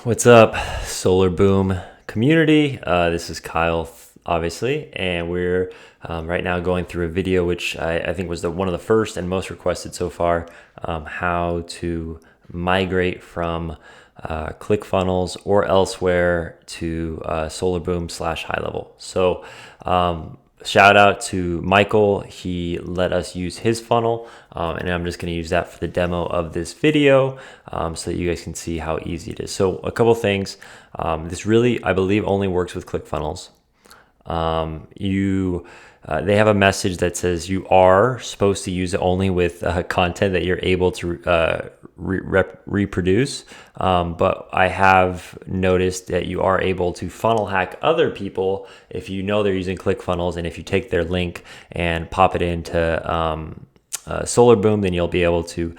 What's up, SolarBOOM community? This is Kyle, obviously, and we're right now going through a video which I think was one of the first and most requested so far, how to migrate from Clickfunnels or elsewhere to SolarBOOM / high level. So shout out to Michael. He let us use his funnel, and I'm just going to use that for the demo of this video so that you guys can see how easy it is. So a couple things. This really, I believe, only works with Clickfunnels. They have a message that says you are supposed to use it only with content that you're able to reproduce. But I have noticed that you are able to funnel hack other people if you know they're using ClickFunnels, and if you take their link and pop it into SolarBOOM, then you'll be able to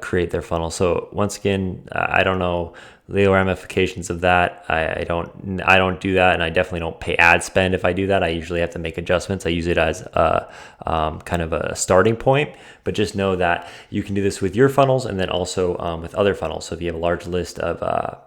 create their funnel. So once again, I don't know the ramifications of that. I don't do that, and I definitely don't pay ad spend if I do that. I usually have to make adjustments. I use it as a kind of a starting point, but just know that you can do this with your funnels and then also with other funnels. So if you have a large list of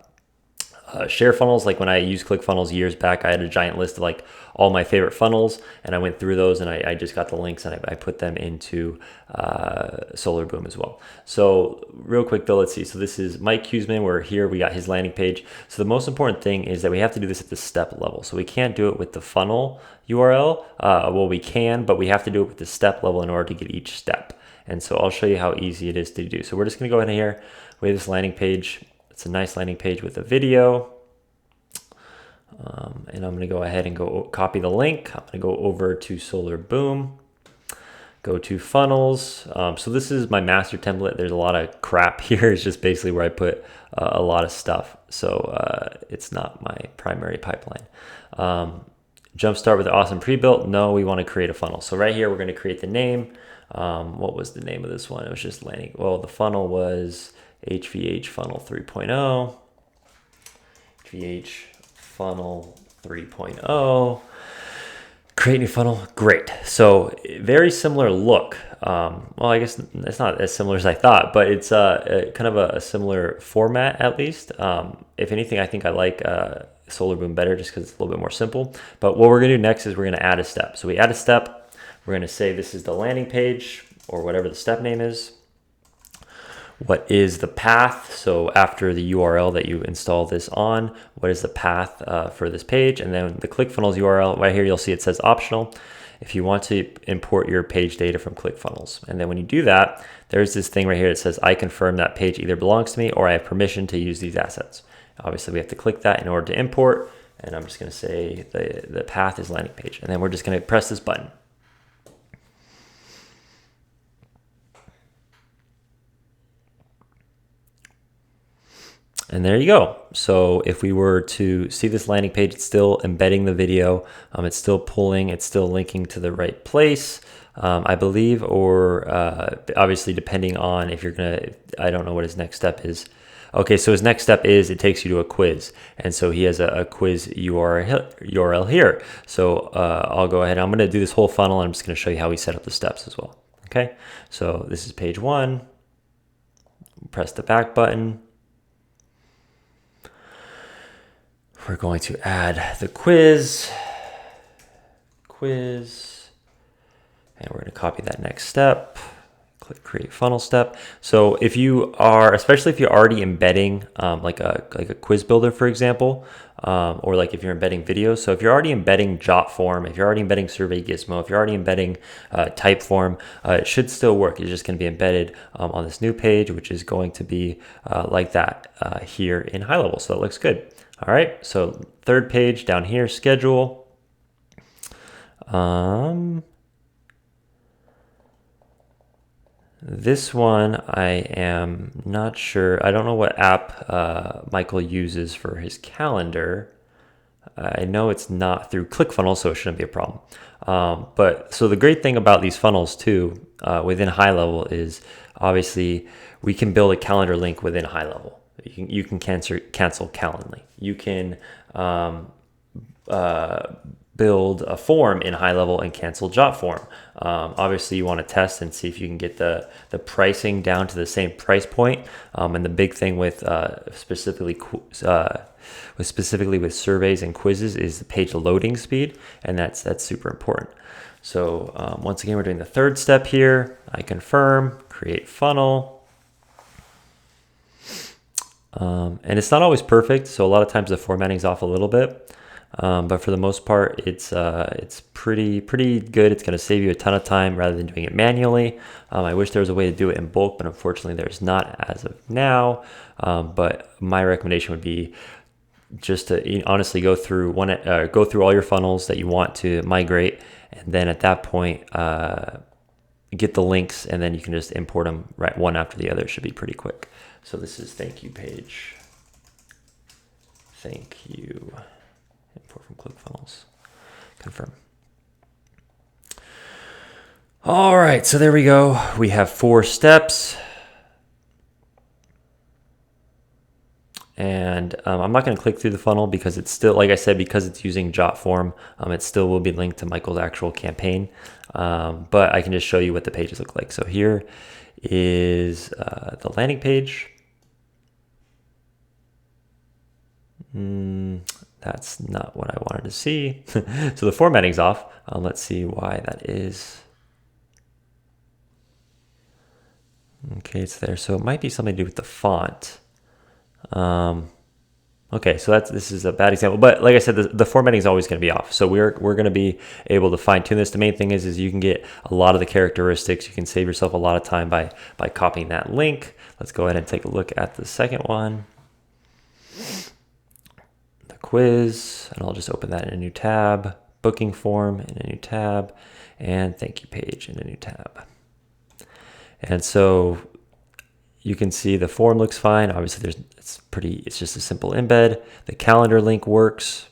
share funnels, like when I used ClickFunnels years back, I had a giant list of like all my favorite funnels, and I went through those and I just got the links and I put them into SolarBOOM as well. So real quick though, let's see. So this is Mike Huseman. We're here. We got his landing page. So the most important thing is that we have to do this at the step level. So we can't do it with the funnel URL. Well, we can, but we have to do it with the step level in order to get each step. And so I'll show you how easy it is to do. So we're just going to go ahead here. We have this landing page. It's a nice landing page with a video. And I'm going to go ahead and go copy the link. I'm going to go over to SolarBOOM, go to funnels. So this is my master template. There's a lot of crap here. It's just basically where I put a lot of stuff. So it's not my primary pipeline. Jumpstart with awesome pre-built. No, we want to create a funnel. So right here, we're going to create the name. What was the name of this one? It was just landing. Well, the funnel was HVH funnel 3.0, HVH funnel 3.0, create new funnel. Great. So very similar look. Well, I guess it's not as similar as I thought, but it's kind of a similar format at least. If anything, I think I like SolarBOOM better just because it's a little bit more simple. But what we're going to do next is we're going to add a step. So we add a step. We're going to say this is the landing page or whatever the step name is. What is the path? So after the URL that you install this on, what is the path for this page? And then the ClickFunnels URL, right here, you'll see it says optional if you want to import your page data from ClickFunnels. And then when you do that, there's this thing right here that says, I confirm that page either belongs to me or I have permission to use these assets. Obviously, we have to click that in order to import. And I'm just going to say the path is landing page. And then we're just going to press this button. And there you go. So if we were to see this landing page, it's still embedding the video. It's still pulling. It's still linking to the right place, I believe, or obviously depending on if you're going to, I don't know what his next step is. Okay, so his next step is it takes you to a quiz. And so he has a quiz URL here. So I'll go ahead. I'm going to do this whole funnel, and I'm just going to show you how we set up the steps as well. Okay, so this is page one. Press the back button. We're going to add the quiz, and we're going to copy that next step, click create funnel step. So if you are, especially if you're already embedding like a quiz builder, for example, or like if you're embedding videos. So if you're already embedding Jotform, if you're already embedding Survey Gizmo, if you're already embedding Typeform, it should still work. It's just going to be embedded on this new page, which is going to be like that here in high level. So it looks good. All right, so third page down here, schedule. This one I am not sure. I don't know what app Michael uses for his calendar. I know it's not through ClickFunnels, so it shouldn't be a problem. But so the great thing about these funnels too, within high level, is obviously we can build a calendar link within high level. You can cancel Calendly. You can build a form in high level and cancel jot form. Obviously you want to test and see if you can get the pricing down to the same price point. And the big thing with specifically with surveys and quizzes is the page loading speed, and that's super important. So once again, we're doing the third step here. I confirm, create funnel. And it's not always perfect, so a lot of times the formatting's off a little bit. But for the most part, it's pretty good. It's going to save you a ton of time rather than doing it manually. I wish there was a way to do it in bulk, but unfortunately there's not as of now. But my recommendation would be just to honestly go through all your funnels that you want to migrate, and then at that point get the links, and then you can just import them right one after the other. It should be pretty quick. So this is thank you page. Thank you. Import from Clickfunnels. Confirm. All right, so there we go. We have 4 steps. And I'm not going to click through the funnel because it's still, like I said, because it's using jot form, it still will be linked to Michael's actual campaign. But I can just show you what the pages look like. So here is the landing page. That's not what I wanted to see. So the formatting's off. Let's see why that is. Okay, it's there. So it might be something to do with the font. Okay, so this is a bad example, but like I said, the formatting is always going to be off. So we're going to be able to fine tune this. The main thing is you can get a lot of the characteristics. You can save yourself a lot of time by copying that link. Let's go ahead and take a look at the second one. The quiz, and I'll just open that in a new tab, booking form in a new tab, and thank you page in a new tab. And so you can see the form looks fine. Obviously it's just a simple embed. The calendar link works.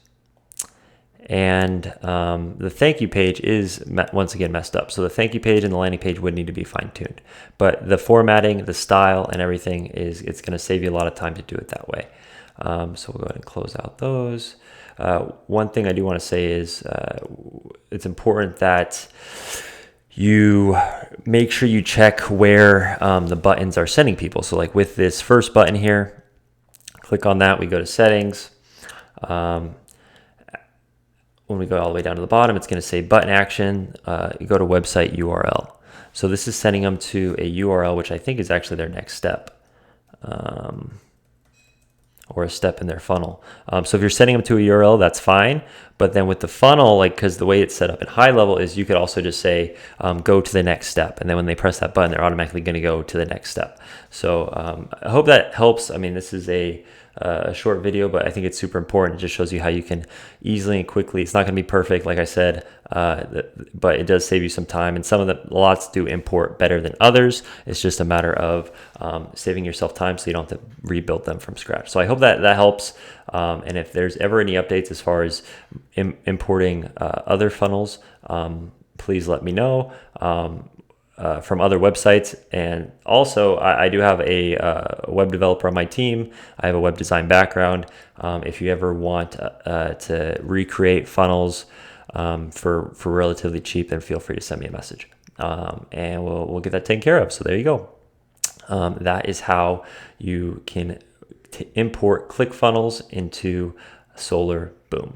And the thank you page is once again messed up. So the thank you page and the landing page would need to be fine tuned. But the formatting, the style, and everything it's going to save you a lot of time to do it that way. So we'll go ahead and close out those. One thing I do want to say is it's important that you make sure you check where the buttons are sending people. So like with this first button here, click on that, we go to settings. When we go all the way down to the bottom, it's going to say button action, you go to website URL. So this is sending them to a URL, which I think is actually their next step. Or a step in their funnel. So if you're sending them to a URL, that's fine. But then with the funnel, because the way it's set up in high level is you could also just say, go to the next step. And then when they press that button, they're automatically going to go to the next step. So I hope that helps. I mean, this is a short video, but I think it's super important. It just shows you how you can easily and quickly, it's not going to be perfect, like I said, but it does save you some time. And lots do import better than others. It's just a matter of saving yourself time so you don't have to rebuild them from scratch. So I hope that helps. And if there's ever any updates as far as importing other funnels, please let me know. From other websites. And also I do have a web developer on my team. I have a web design background. If you ever want to recreate funnels for relatively cheap, then feel free to send me a message, and we'll get that taken care of. So there you go. That is how you can import ClickFunnels into SolarBOOM.